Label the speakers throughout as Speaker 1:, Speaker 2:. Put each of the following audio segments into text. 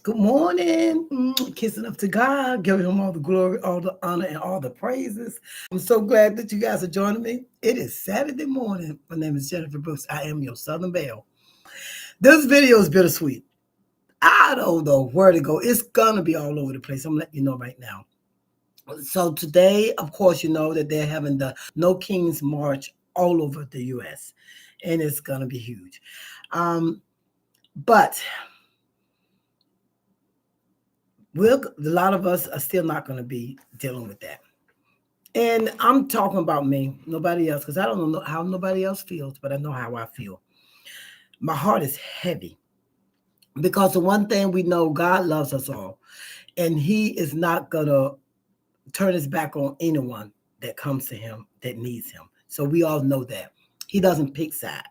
Speaker 1: Good morning. Kissing up to God, giving him all the glory, all the honor, and all the praises. I'm so glad that you guys are joining me. It is Saturday morning. My name is Jennifer Brooks. I am your Southern Belle. This video is bittersweet. I don't know where to go. It's going to be all over the place. I'm letting you know right now. So today, of course, you know that they're having the No Kings March all over the U.S. And it's going to be huge. But a lot of us are still not going to be dealing with that. And I'm talking about me, nobody else, because I don't know how nobody else feels, but I know how I feel. My heart is heavy because the one thing we know, God loves us all, and He is not going to turn His back on anyone that comes to Him that needs Him. So we all know that. He doesn't pick sides.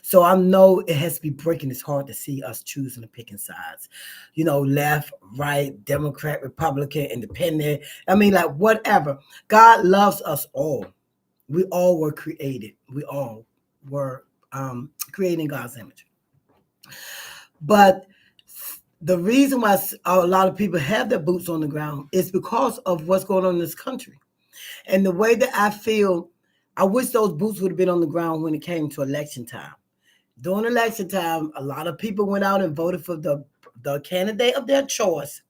Speaker 1: So I know it has to be breaking his heart to see us choosing and picking sides. You know, left, right, Democrat, Republican, independent. I mean, like whatever. God loves us all. We all were created. We all were created in God's image. But the reason why a lot of people have their boots on the ground is because of what's going on in this country. And the way that I feel, I wish those boots would have been on the ground when it came to election time. During election time, a lot of people went out and voted for the candidate of their choice.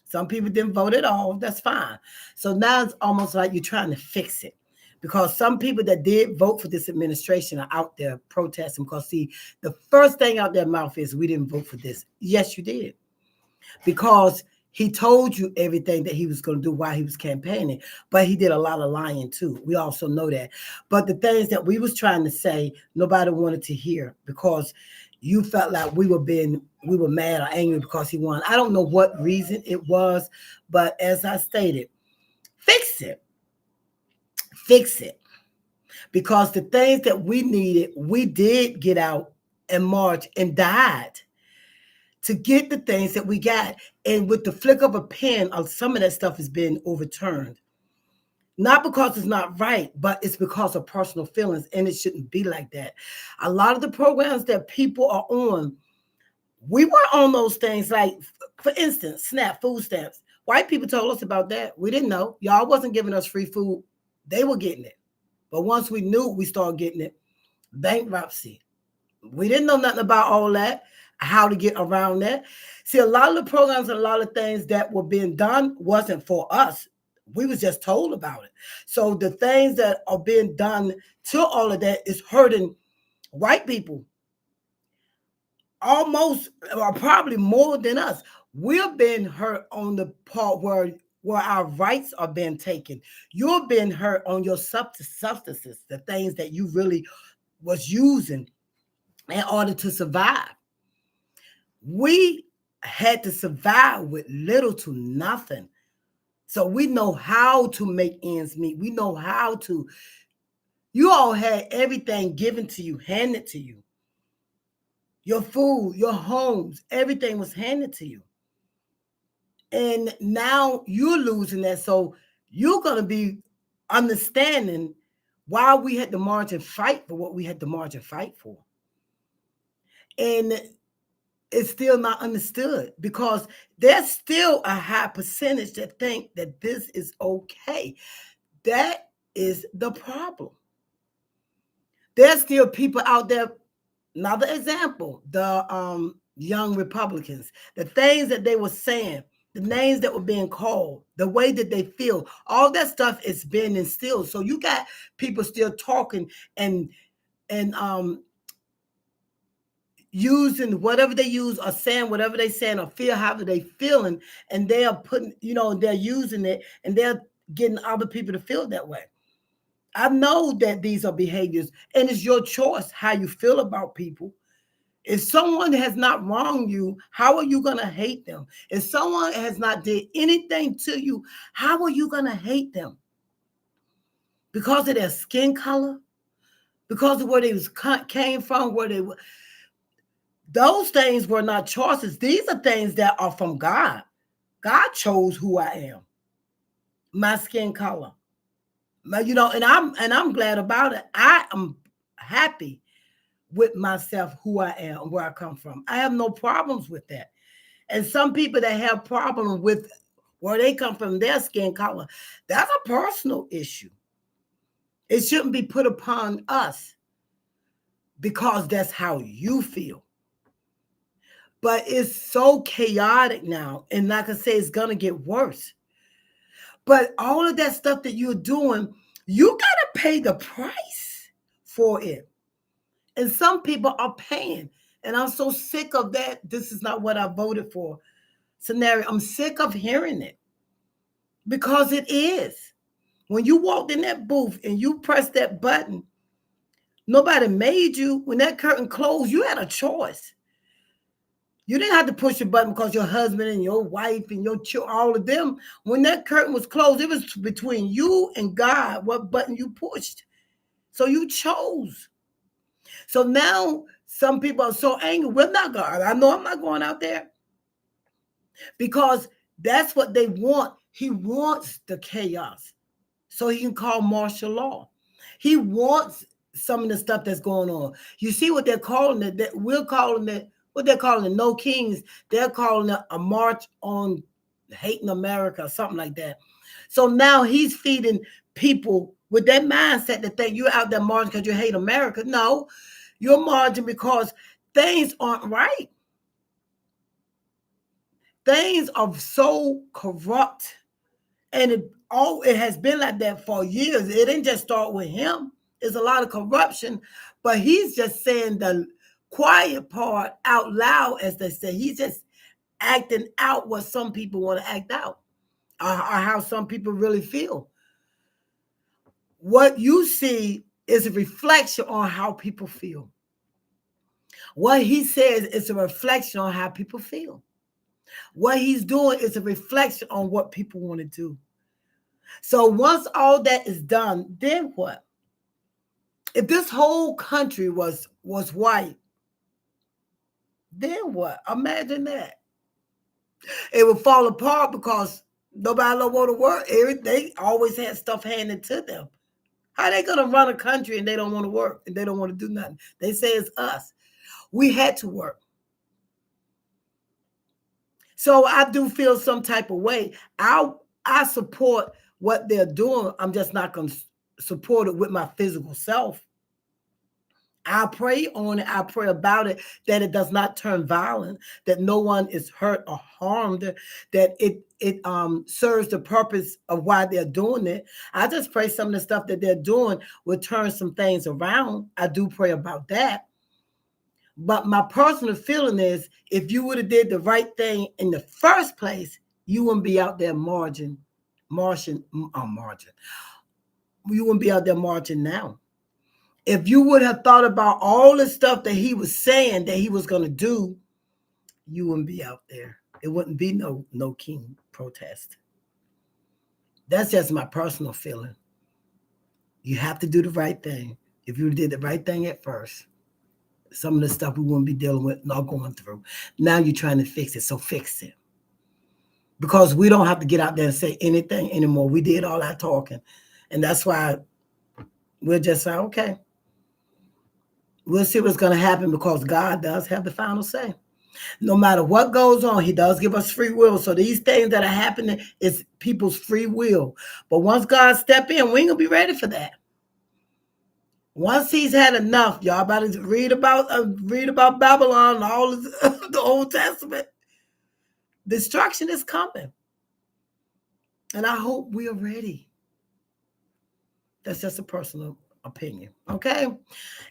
Speaker 1: Some people didn't vote at all. That's fine. So now it's almost like you're trying to fix it. Because some people that did vote for this administration are out there protesting. Because, see, the first thing out their mouth is, we didn't vote for this. Yes, you did. Because he told you everything that he was going to do while he was campaigning, but he did a lot of lying too. We also know that. But the things that we was trying to say, nobody wanted to hear because you felt like we were mad or angry because he won. I don't know what reason it was, but as I stated, fix it. Fix it. Because the things that we needed, we did get out and march and died to get the things that we got. And with the flick of a pen, some of that stuff has been overturned. Not because it's not right, but it's because of personal feelings, and it shouldn't be like that. A lot of the programs that people are on, we were on those things, like, for instance, SNAP, food stamps. White people told us about that. We didn't know. Y'all wasn't giving us free food. They were getting it. But once we knew, we started getting it. Bankruptcy. We didn't know nothing about all that, how to get around that. See, a lot of the programs and a lot of things that were being done wasn't for us. We was just told about it. So the things that are being done to all of that is hurting white people almost, or probably more than us. We're being hurt on the part where our rights are being taken. You're being hurt on your substances, the things that you really was using in order to survive. We had to survive with little to nothing. So we know how to make ends meet. We know how to. You all had everything given to you, handed to you. Your food, your homes, everything was handed to you. And now you're losing that. So you're going to be understanding why we had to march and fight for what we had to march and fight for. And it's still not understood because there's still a high percentage that think that this is okay. That is the problem. There's still people out there. Another example, the young Republicans, the things that they were saying, the names that were being called, the way that they feel, all that stuff is being instilled. So you got people still talking and using whatever they use or saying whatever they saying or feel however they feeling, and they are putting, they're using it and they're getting other people to feel that way. I know that these are behaviors, and it's your choice how you feel about people. If someone has not wronged you, how are you going to hate them? If someone has not did anything to you, how are you going to hate them? Because of their skin color? Because of where they came from, where they were. Those things were not choices. These are things that are from God. God chose who I am, my skin color. And I'm glad about it. I am happy with myself, who I am, where I come from. I have no problems with that. And some people that have problems with where they come from, their skin color, that's a personal issue. It shouldn't be put upon us because that's how you feel. But it's so chaotic now. And like I say, it's going to get worse. But all of that stuff that you're doing, you got to pay the price for it. And some people are paying. And I'm so sick of that. This is not what I voted for scenario. I'm sick of hearing it because it is. When you walked in that booth and you pressed that button, nobody made you. When that curtain closed, you had a choice. You didn't have to push a button because your husband and your wife and your children, all of them, when that curtain was closed, it was between you and God what button you pushed. So you chose. So now some people are so angry. We're not going. I know I'm not going out there because that's what they want. He wants the chaos so he can call martial law. He wants some of the stuff that's going on. You see what they're calling it? That we're calling it. What they're calling it, No Kings, they're calling it a march on hating America or something like that. So now he's feeding people with that mindset that think you're out there marching because you hate America. No, you're marching because things aren't right. Things are so corrupt. And it has been like that for years. It didn't just start with him. There's a lot of corruption, but he's just saying the quiet part out loud, as they say. He's just acting out what some people want to act out, or how some people really feel. What you see is a reflection on how people feel. What he says is a reflection on how people feel. What he's doing is a reflection on what people want to do. So once all that is done, then what? If this whole country was white, then what? Imagine that. It would fall apart because nobody don't want to work. They always had stuff handed to them. How they gonna run a country and they don't want to work and they don't want to do nothing? They say it's us. We had to work. So I do feel some type of way. I support what they're doing. I'm just not gonna support it with my physical self. I pray on it. I pray about it, that it does not turn violent, that no one is hurt or harmed, that it serves the purpose of why they're doing it. I just pray some of the stuff that they're doing will turn some things around. I do pray about that. But my personal feeling is, if you would have did the right thing in the first place, you wouldn't be out there marching. You wouldn't be out there marching now. If you would have thought about all the stuff that he was saying that he was going to do, you wouldn't be out there. It wouldn't be no king protest. That's just my personal feeling. You have to do the right thing. If you did the right thing at first, some of the stuff we wouldn't be dealing with, not going through. Now you're trying to fix it, so fix it. Because we don't have to get out there and say anything anymore. We did all our talking. And that's why we'll just say, okay, we'll see what's going to happen, because God does have the final say. No matter what goes on, he does give us free will. So these things that are happening is people's free will. But once God step in, we ain't going to be ready for that. Once he's had enough, y'all about to read about Babylon and all of the Old Testament. Destruction is coming. And I hope we are ready. That's just a personal opinion. Okay.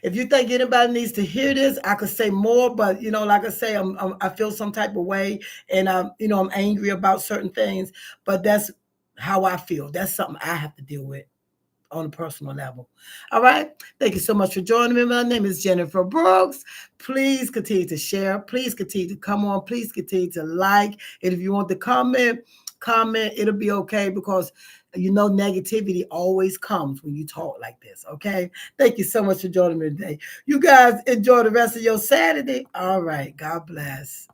Speaker 1: If you think anybody needs to hear this, I could say more, but like I say, I feel some type of way, and I'm angry about certain things, but that's how I feel. That's something I have to deal with on a personal level. All right. Thank you so much for joining me. My name is Jennifer Brooks. Please continue to share. Please continue to come on. Please continue to like. And if you want to comment, it'll be okay, because negativity always comes when you talk like this. Okay. Thank you so much for joining me today. You guys enjoy the rest of your Saturday. All right. God bless.